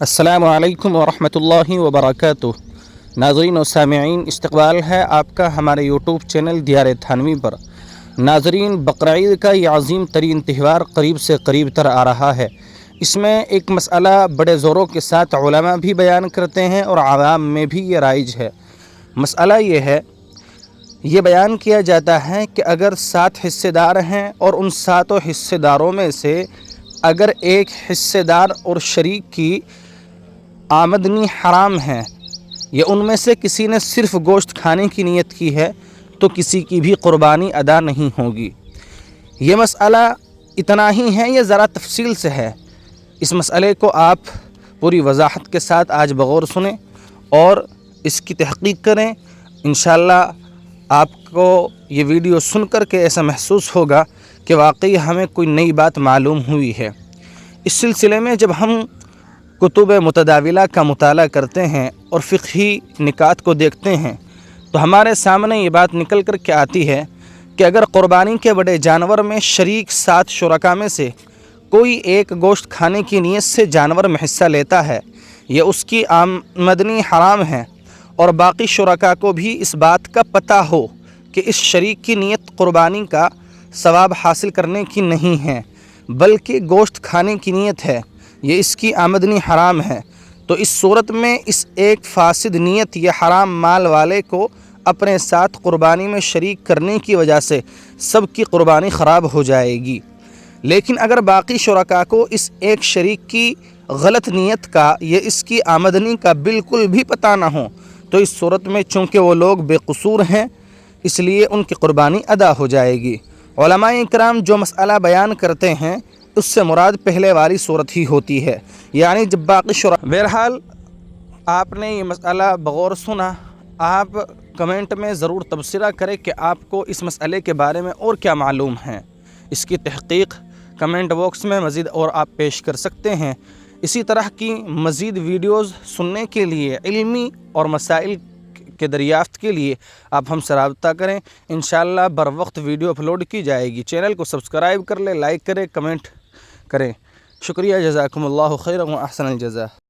السلام علیکم ورحمۃ اللہ وبرکاتہ۔ ناظرین و سامعین، استقبال ہے آپ کا ہمارے یوٹیوب چینل دیار تھانوی پر۔ ناظرین، بقرعید کا یہ عظیم ترین تہوار قریب سے قریب تر آ رہا ہے۔ اس میں ایک مسئلہ بڑے زوروں کے ساتھ علماء بھی بیان کرتے ہیں اور عوام میں بھی یہ رائج ہے۔ مسئلہ یہ بیان کیا جاتا ہے کہ اگر 7 حصے دار ہیں اور ان 7 حصے داروں میں سے اگر ایک حصے دار اور شریک کی آمدنی حرام ہے یا ان میں سے کسی نے صرف گوشت کھانے کی نیت کی ہے تو کسی کی بھی قربانی ادا نہیں ہوگی۔ یہ مسئلہ اتنا ہی ہے یا ذرا تفصیل سے ہے؟ اس مسئلے کو آپ پوری وضاحت کے ساتھ آج بغور سنیں اور اس کی تحقیق کریں۔ انشاءاللہ آپ کو یہ ویڈیو سن کر کے ایسا محسوس ہوگا کہ واقعی ہمیں کوئی نئی بات معلوم ہوئی ہے۔ اس سلسلے میں جب ہم کتب متداولہ کا مطالعہ کرتے ہیں اور فقہی نکات کو دیکھتے ہیں تو ہمارے سامنے یہ بات نکل کر کے آتی ہے کہ اگر قربانی کے بڑے جانور میں شریک 7 شرکاء میں سے کوئی ایک گوشت کھانے کی نیت سے جانور میں حصہ لیتا ہے یا اس کی آمدنی حرام ہے اور باقی شرکاء کو بھی اس بات کا پتہ ہو کہ اس شریک کی نیت قربانی کا ثواب حاصل کرنے کی نہیں ہے بلکہ گوشت کھانے کی نیت ہے، یہ اس کی آمدنی حرام ہے، تو اس صورت میں اس ایک فاسد نیت یا حرام مال والے کو اپنے ساتھ قربانی میں شریک کرنے کی وجہ سے سب کی قربانی خراب ہو جائے گی۔ لیکن اگر باقی شرکاء کو اس ایک شریک کی غلط نیت کا یا اس کی آمدنی کا بالکل بھی پتہ نہ ہو تو اس صورت میں چونکہ وہ لوگ بے قصور ہیں اس لیے ان کی قربانی ادا ہو جائے گی۔ علماء اکرام جو مسئلہ بیان کرتے ہیں اس سے مراد پہلے والی صورت ہی ہوتی ہے، یعنی جب باقی شرکاء۔ بہرحال آپ نے یہ مسئلہ بغور سنا، آپ کمنٹ میں ضرور تبصرہ کریں کہ آپ کو اس مسئلے کے بارے میں اور کیا معلوم ہے۔ اس کی تحقیق کمنٹ باکس میں مزید اور آپ پیش کر سکتے ہیں۔ اسی طرح کی مزید ویڈیوز سننے کے لیے، علمی اور مسائل کے دریافت کے لیے آپ ہم سے رابطہ کریں۔ انشاءاللہ بر وقت ویڈیو اپلوڈ کی جائے گی۔ چینل کو سبسکرائب کر لیں، لائک کریں، کمنٹ کریں۔ شکریہ، جزاکم اللہ خیرا و احسن الجزا۔